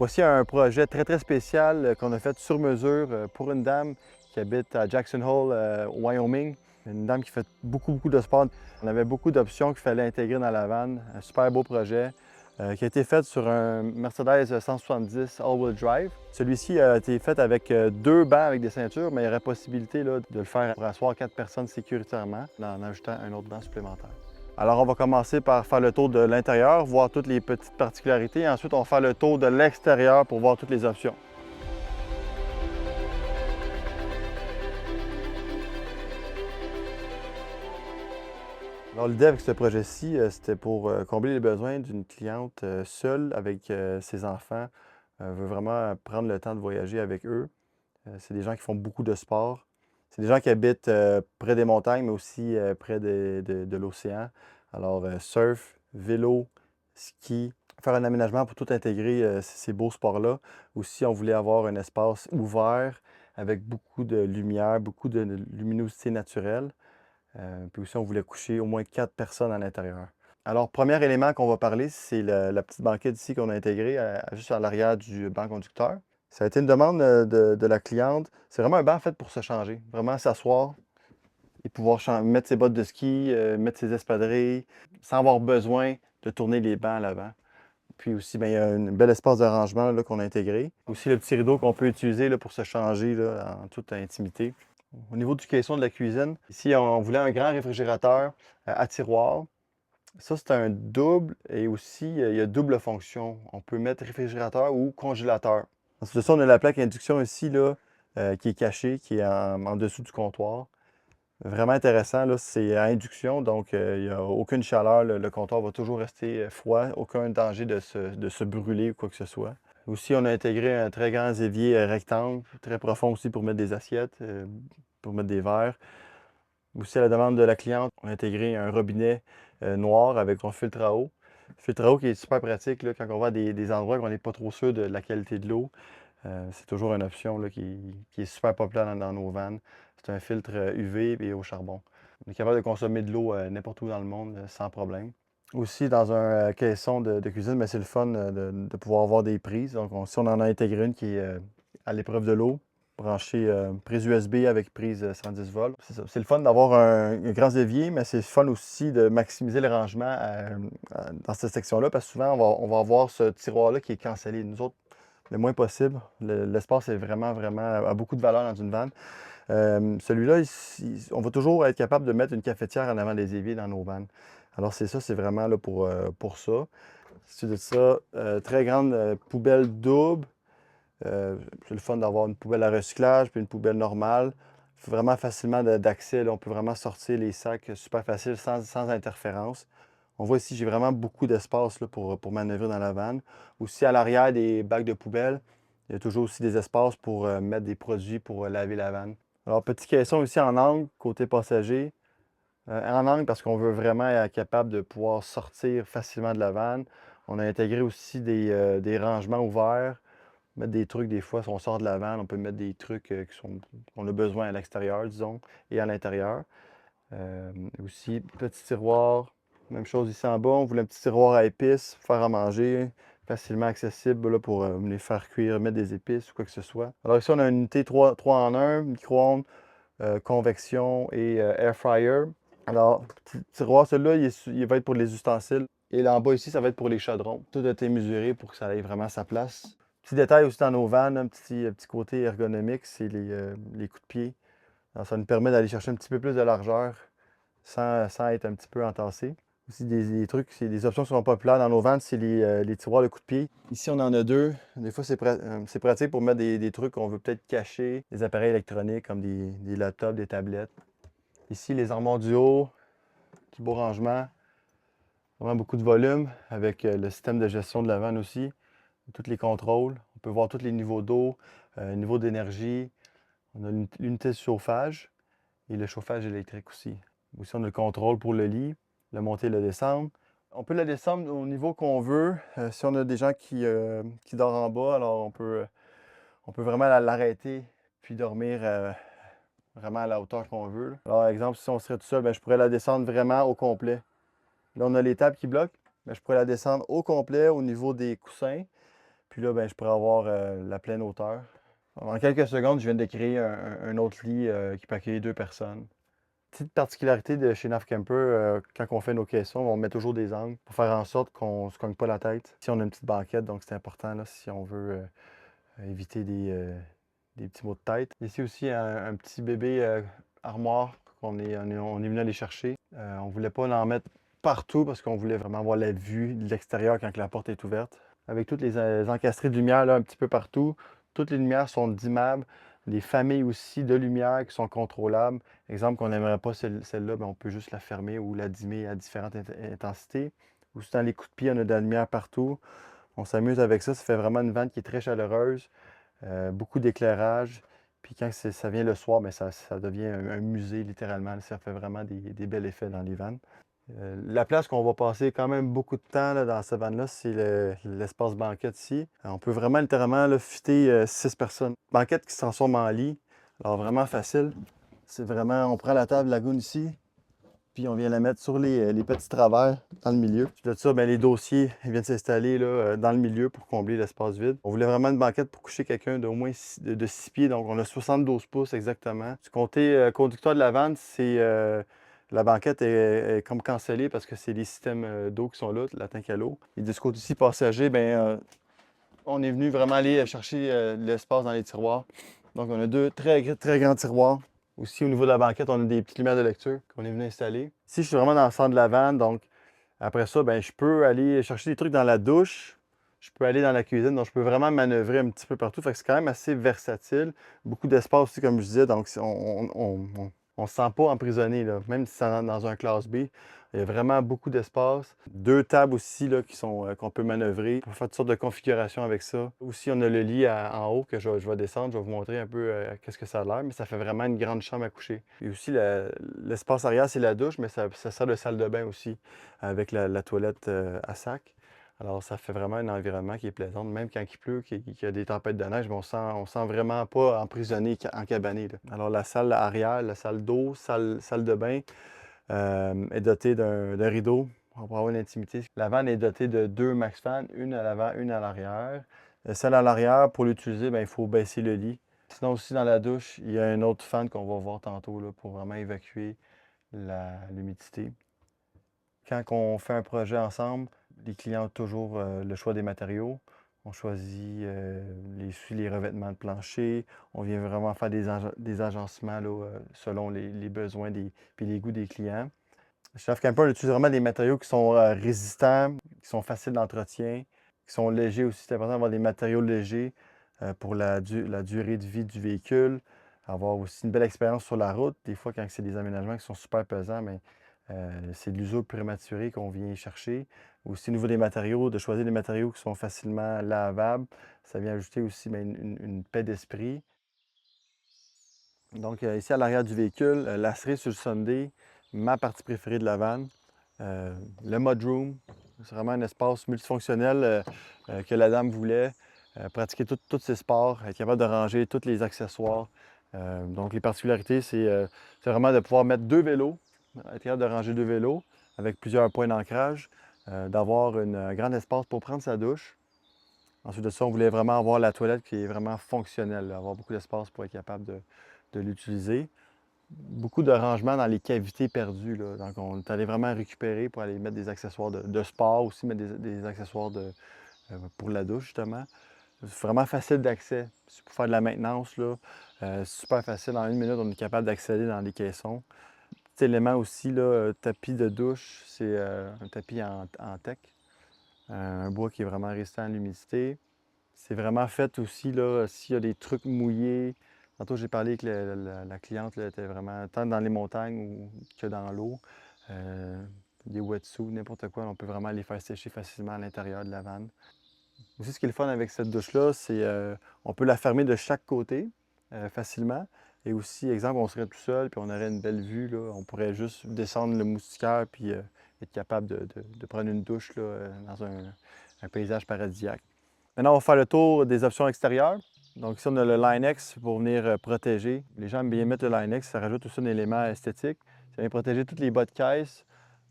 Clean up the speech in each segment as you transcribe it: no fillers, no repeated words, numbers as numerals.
Voici un projet très, très spécial qu'on a fait sur mesure pour une dame qui habite à Jackson Hole, au Wyoming. Une dame qui fait beaucoup de sport. On avait beaucoup d'options qu'il fallait intégrer dans la van. Un super beau projet qui a été fait sur un Mercedes 170 All-Wheel Drive. Celui-ci a été fait avec deux bancs avec des ceintures, mais il y aurait possibilité là, de le faire pour asseoir 4 personnes sécuritairement en ajoutant un autre banc supplémentaire. Alors, on va commencer par faire le tour de l'intérieur, voir toutes les petites particularités. Ensuite, on va faire le tour de l'extérieur pour voir toutes les options. Alors, l'idée avec ce projet-ci, c'était pour combler les besoins d'une cliente seule avec ses enfants. Veut vraiment prendre le temps de voyager avec eux. C'est des gens qui font beaucoup de sport. C'est des gens qui habitent près des montagnes, mais aussi près de l'océan. Alors, surf, vélo, ski, faire un aménagement pour tout intégrer ces beaux sports-là. Aussi, on voulait avoir un espace ouvert avec beaucoup de lumière, beaucoup de luminosité naturelle. Puis aussi, on voulait coucher au moins 4 personnes à l'intérieur. Alors, premier élément qu'on va parler, c'est la petite banquette ici qu'on a intégrée juste à l'arrière du banc conducteur. Ça a été une demande de la cliente. C'est vraiment un banc fait pour se changer, vraiment s'asseoir et pouvoir mettre ses bottes de ski, mettre ses espadrilles, sans avoir besoin de tourner les bancs à l'avant. Puis aussi, bien, il y a un bel espace de rangement qu'on a intégré. Aussi, le petit rideau qu'on peut utiliser là, pour se changer là, en toute intimité. Au niveau du caisson de la cuisine, ici, on voulait un grand réfrigérateur à tiroir. Ça, c'est un double et aussi, il y a double fonction. On peut mettre réfrigérateur ou congélateur. Ensuite de ça, on a la plaque induction ici, là, qui est cachée, qui est en dessous du comptoir. Vraiment intéressant, là, c'est à induction, donc il n'y a aucune chaleur. Le comptoir va toujours rester froid, aucun danger de se brûler ou quoi que ce soit. Aussi, on a intégré un très grand évier rectangle, très profond aussi pour mettre des assiettes, pour mettre des verres. Aussi, à la demande de la cliente, on a intégré un robinet noir avec son filtre à eau. Filtre à eau qui est super pratique là, quand on va à des endroits où on n'est pas trop sûr de la qualité de l'eau. C'est toujours une option là, qui est super populaire dans nos vannes. C'est un filtre UV et au charbon. On est capable de consommer de l'eau n'importe où dans le monde sans problème. Aussi, dans un caisson de cuisine, ben, c'est le fun de pouvoir avoir des prises. Donc, si on en a intégré une qui est à l'épreuve de l'eau, branchée prise USB avec prise 110 volts. C'est ça. C'est le fun d'avoir un grand évier, mais c'est le fun aussi de maximiser le rangement dans cette section-là, parce que souvent, on va avoir ce tiroir-là qui est cancellé. Nous autres, le moins possible. L'espace est vraiment, a beaucoup de valeur dans une vanne. Celui-là, on va toujours être capable de mettre une cafetière en avant des éviers dans nos vannes. Alors, c'est vraiment là pour ça. Ensuite de ça, très grande poubelle double. C'est le fun d'avoir une poubelle à recyclage puis une poubelle normale. Vraiment facilement d'accès. On peut vraiment sortir les sacs super facile, sans interférence. On voit ici, j'ai vraiment beaucoup d'espace là, pour manœuvrer dans la vanne. Aussi, à l'arrière des bacs de poubelle, il y a toujours aussi des espaces pour mettre des produits pour laver la vanne. Alors, petit caisson aussi en angle, côté passager. En angle parce qu'on veut vraiment être capable de pouvoir sortir facilement de la vanne. On a intégré aussi des rangements ouverts, mettre des trucs des fois, si on sort de la vanne, on peut mettre des trucs qu'on a besoin à l'extérieur, disons, et à l'intérieur. Aussi, petit tiroir, même chose ici en bas, on voulait un petit tiroir à épices, faire à manger, facilement accessible là, pour les faire cuire, mettre des épices ou quoi que ce soit. Alors ici, on a une unité 3 en 1, micro-ondes, convection et air fryer. Alors, petit tiroir, celui-là, il va être pour les ustensiles. Et là en bas ici, ça va être pour les chaudrons. Tout a été mesuré pour que ça ait vraiment sa place. Petit détail aussi dans nos vannes, un petit côté ergonomique, c'est les coups de pied. Alors, ça nous permet d'aller chercher un petit peu plus de largeur sans être un petit peu entassé. Aussi des trucs, c'est des options qui sont populaires dans nos vannes, c'est les tiroirs de coups de pied. Ici, on en a deux. Des fois, c'est pratique pour mettre des trucs qu'on veut peut-être cacher, des appareils électroniques comme des laptops, des tablettes. Ici, les armoires du haut, petit beau rangement. Vraiment beaucoup de volume avec le système de gestion de la vanne aussi. Tous les contrôles. On peut voir tous les niveaux d'eau, niveau d'énergie. On a l'unité de chauffage et le chauffage électrique aussi. Aussi, on a le contrôle pour le lit, le monter et le descendre. On peut le descendre au niveau qu'on veut. Si on a des gens qui dorment en bas, alors on peut vraiment l'arrêter puis dormir vraiment à la hauteur qu'on veut. Alors, par exemple, si on serait tout seul, ben, je pourrais la descendre vraiment au complet. Là, on a les tables qui bloquent, mais je pourrais la descendre au complet au niveau des coussins. Puis là, ben, je pourrais avoir la pleine hauteur. En quelques secondes, je viens de créer un autre lit qui peut accueillir 2 personnes. Petite particularité de chez NAF Camper, quand on fait nos caissons, on met toujours des angles pour faire en sorte qu'on ne se cogne pas la tête. Ici, on a une petite banquette, donc c'est important là, si on veut éviter des petits maux de tête. Ici aussi, un petit bébé armoire qu'on est venu aller chercher. On ne voulait pas l'en mettre partout parce qu'on voulait vraiment avoir la vue de l'extérieur quand la porte est ouverte. Avec toutes les encastrées de lumière là, un petit peu partout, toutes les lumières sont dimmables. Les familles aussi de lumière qui sont contrôlables. Exemple, qu'on n'aimerait pas celle-là, ben, on peut juste la fermer ou la dimmer à différentes intensités. Ou dans les coups de pied, on a de la lumière partout. On s'amuse avec ça. Ça fait vraiment une vanne qui est très chaleureuse. Beaucoup d'éclairage. Puis quand ça vient le soir, ben, ça devient un musée littéralement. Ça fait vraiment des bels effets dans les vannes. La place qu'on va passer quand même beaucoup de temps là, dans cette vanne-là, c'est l'espace banquette ici. On peut vraiment littéralement là, fitter 6 personnes. Banquette qui se transforme en lit. Alors vraiment facile. C'est vraiment, on prend la table lagoon ici, puis on vient la mettre sur les petits travers dans le milieu. Puis de ça, ben, les dossiers ils viennent s'installer là, dans le milieu pour combler l'espace vide. On voulait vraiment une banquette pour coucher quelqu'un d'au moins de 6 pieds, donc on a 72 pouces exactement. Du côté conducteur de la vanne, c'est la banquette est comme cancellée parce que c'est les systèmes d'eau qui sont là, la tank à l'eau. Et de ce côté-ci, passager, ben, on est venu vraiment aller chercher de l'espace dans les tiroirs. Donc on a 2 très grands tiroirs. Aussi, au niveau de la banquette, on a des petites lumières de lecture qu'on est venu installer. Ici, je suis vraiment dans le centre de la vanne, donc après ça, ben, je peux aller chercher des trucs dans la douche. Je peux aller dans la cuisine, donc je peux vraiment manœuvrer un petit peu partout. Fait que c'est quand même assez versatile. Beaucoup d'espace aussi, comme je disais, donc on se sent pas emprisonné, là. Même si c'est dans un classe B. Il y a vraiment beaucoup d'espace. 2 tables aussi là, qu'on peut manœuvrer. On peut faire toutes sortes de configurations avec ça. Aussi, on a le lit en haut que je vais descendre. Je vais vous montrer un peu qu'est-ce que ça a l'air, mais ça fait vraiment une grande chambre à coucher. Et aussi, l'espace arrière, c'est la douche, mais ça sert de salle de bain aussi, avec la toilette à sac. Alors, ça fait vraiment un environnement qui est plaisant. Même quand il pleut, qu'il y a des tempêtes de neige, mais on sent vraiment pas emprisonné, encabané, là. Alors, la salle arrière, la salle d'eau, salle de bain, est dotée d'un rideau pour avoir une intimité. La vanne est dotée de 2 max fans, une à l'avant, une à l'arrière. Celle à l'arrière, pour l'utiliser, ben, il faut baisser le lit. Sinon, aussi dans la douche, il y a un autre fan qu'on va voir tantôt là, pour vraiment évacuer l'humidité. Quand on fait un projet ensemble, les clients ont toujours le choix des matériaux. On choisit les revêtements de plancher. On vient vraiment faire des agencements là, selon les besoins puis les goûts des clients. Chez NAF Camper, on utilise vraiment des matériaux qui sont résistants, qui sont faciles d'entretien, qui sont légers aussi. C'est important d'avoir des matériaux légers pour la durée de vie du véhicule. Avoir aussi une belle expérience sur la route. Des fois, quand c'est des aménagements qui sont super pesants, mais c'est de l'usure prématuré qu'on vient chercher. Aussi, au niveau des matériaux, de choisir des matériaux qui sont facilement lavables. Ça vient ajouter aussi ben, une paix d'esprit. Donc, ici à l'arrière du véhicule, la cerise sur le Sunday, ma partie préférée de la vanne. Le mudroom, c'est vraiment un espace multifonctionnel que la dame voulait. Pratiquer tous ses sports, être capable de ranger tous les accessoires. Donc, les particularités, c'est vraiment de pouvoir mettre 2 vélos, être capable de ranger 2 vélos avec plusieurs points d'ancrage, d'avoir un grand espace pour prendre sa douche. Ensuite de ça, on voulait vraiment avoir la toilette qui est vraiment fonctionnelle, là, avoir beaucoup d'espace pour être capable de l'utiliser. Beaucoup de rangements dans les cavités perdues, là. Donc, on est allé vraiment récupérer pour aller mettre des accessoires de sport, aussi mettre des accessoires pour la douche, justement. C'est vraiment facile d'accès. C'est pour faire de la maintenance, là. Super facile. En 1 minute, on est capable d'accéder dans les caissons. Petit élément aussi, là, tapis de douche, c'est un tapis en teck. Un bois qui est vraiment résistant à l'humidité. C'est vraiment fait aussi, là, s'il y a des trucs mouillés. Tantôt, j'ai parlé avec la cliente, là, elle était vraiment tant dans les montagnes que dans l'eau. Des wetsuits, n'importe quoi, on peut vraiment les faire sécher facilement à l'intérieur de la vanne. Aussi, ce qui est le fun avec cette douche-là, c'est on peut la fermer de chaque côté facilement. Et aussi, exemple, on serait tout seul, puis on aurait une belle vue, là, on pourrait juste descendre le moustiquaire, puis être capable de prendre une douche là, dans un paysage paradisiaque. Maintenant, on va faire le tour des options extérieures. Donc ici, on a le Line-X pour venir protéger. Les gens aiment bien mettre le Line-X, ça rajoute aussi un élément esthétique. Ça vient protéger toutes les bas de caisse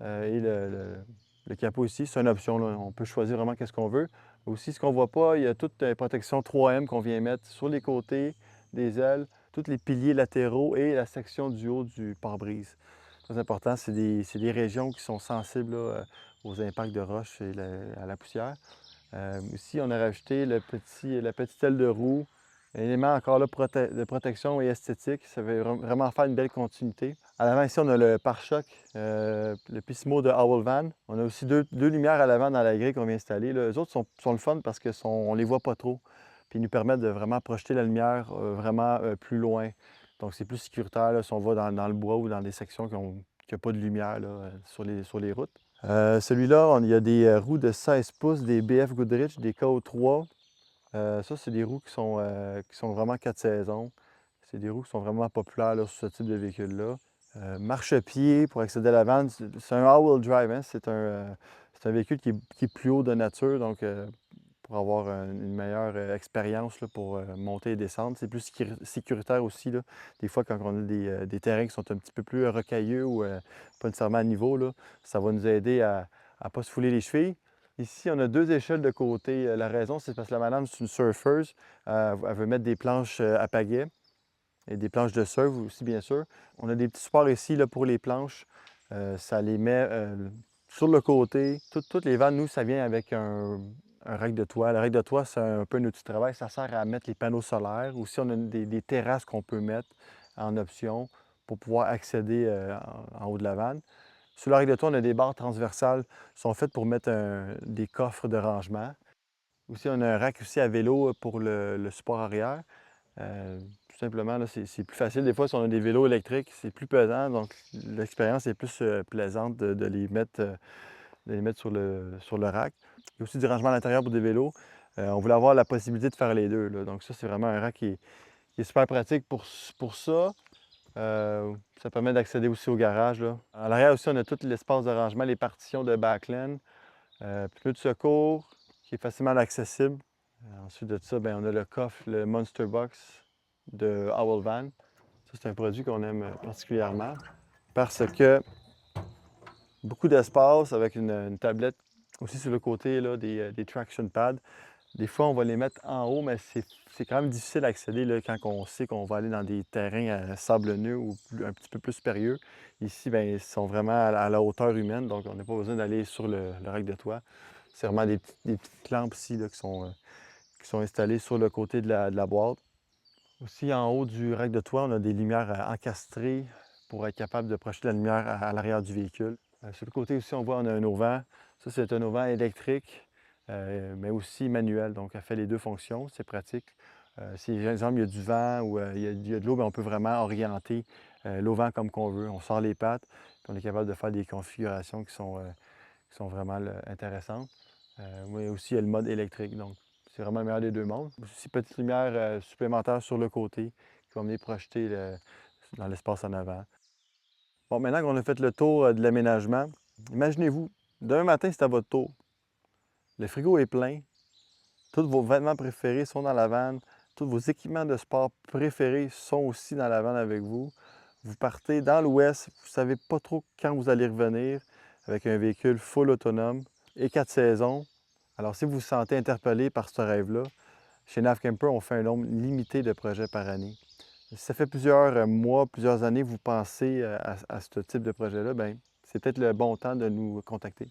et le capot ici. C'est une option, là. On peut choisir vraiment qu'est-ce qu'on veut. Aussi, ce qu'on ne voit pas, il y a toute une protection 3M qu'on vient mettre sur les côtés des ailes, tous les piliers latéraux et la section du haut du pare-brise. Très important, c'est des régions qui sont sensibles là, aux impacts de roches et à la poussière. Ici, on a rajouté la petite aile de roue, un élément encore là de protection et esthétique. Ça va vraiment faire une belle continuité. À l'avant, ici, on a le pare-choc, le Pissimo de Howl Van. On a aussi deux lumières à l'avant dans la grille qu'on vient installer. Là. Les autres sont le fun parce qu'on ne les voit pas trop. Puis ils nous permettent de vraiment projeter la lumière vraiment plus loin. Donc, c'est plus sécuritaire là, si on va dans le bois ou dans des sections qui n'ont pas de lumière là, sur les routes. Celui-là, il y a des roues de 16 pouces, des BF Goodrich, des KO3. Ça, c'est des roues qui sont vraiment 4 saisons. C'est des roues qui sont vraiment populaires là, sur ce type de véhicule-là. Marchepied pour accéder à la vanne, c'est un all-wheel drive. Hein? C'est un véhicule qui est plus haut de nature, donc pour avoir une meilleure expérience là, pour monter et descendre. C'est plus sécuritaire aussi. Là. Des fois, quand on a des terrains qui sont un petit peu plus rocailleux ou pas nécessairement à niveau, là, ça va nous aider à ne pas se fouler les chevilles. Ici, on a deux échelles de côté. La raison, c'est parce que la madame, c'est une surfeuse. Elle veut mettre des planches à pagaie et des planches de surf aussi, bien sûr. On a des petits supports ici là, pour les planches. Ça les met sur le côté. Toutes les vannes, nous, ça vient avec un rack de toit. Le rack de toit, c'est un peu un outil de travail. Ça sert à mettre les panneaux solaires. Aussi, on a des terrasses qu'on peut mettre en option pour pouvoir accéder en haut de la vanne. Sur le rack de toit, on a des barres transversales qui sont faites pour mettre des coffres de rangement. Aussi, on a un rack aussi à vélo pour le support arrière. Tout simplement, là, c'est plus facile. Des fois, si on a des vélos électriques, c'est plus pesant, donc l'expérience est plus plaisante de les mettre sur le rack. Il y a aussi du rangement à l'intérieur pour des vélos. On voulait avoir la possibilité de faire les deux. Là. Donc ça, c'est vraiment un rack qui est super pratique pour ça. Ça permet d'accéder aussi au garage. Là. À l'arrière aussi, on a tout l'espace de rangement, les partitions de backland, pneus de secours qui est facilement accessible. Ensuite de ça, bien, on a le coffre, le Monster Box de Howl Van. Ça, c'est un produit qu'on aime particulièrement parce que beaucoup d'espace avec une tablette aussi sur le côté là, des traction pads. Des fois, on va les mettre en haut, mais c'est quand même difficile à accéder là, quand on sait qu'on va aller dans des terrains sablonneux ou un petit peu plus périlleux. Ici, bien, ils sont vraiment à la hauteur humaine, donc on n'a pas besoin d'aller sur le rack de toit. C'est vraiment des petites lampes ici là, qui sont installées sur le côté de la boîte. Aussi, en haut du rack de toit, on a des lumières encastrées pour être capable de projeter la lumière à l'arrière du véhicule. Sur le côté aussi, on voit on a un auvent. Ça, c'est un auvent électrique, mais aussi manuel. Donc, elle fait les deux fonctions. C'est pratique. Si, par exemple, il y a du vent ou il y a de l'eau, bien, on peut vraiment orienter l'auvent comme qu'on veut. On sort les pattes, puis on est capable de faire des configurations qui sont vraiment intéressantes. Oui, aussi, il y a le mode électrique. Donc, c'est vraiment le meilleur des deux mondes. Aussi, petite lumière supplémentaire sur le côté qui va venir projeter dans l'espace en avant. Bon, maintenant qu'on a fait le tour de l'aménagement, imaginez-vous, demain matin, c'est à votre tour. Le frigo est plein, tous vos vêtements préférés sont dans la vanne, tous vos équipements de sport préférés sont aussi dans la vanne avec vous. Vous partez dans l'ouest, vous ne savez pas trop quand vous allez revenir avec un véhicule full autonome et 4 saisons. Alors, si vous vous sentez interpellé par ce rêve-là, chez Nav Camper, on fait un nombre limité de projets par année. Si ça fait plusieurs mois, plusieurs années, vous pensez à ce type de projet-là, bien, c'est peut-être le bon temps de nous contacter.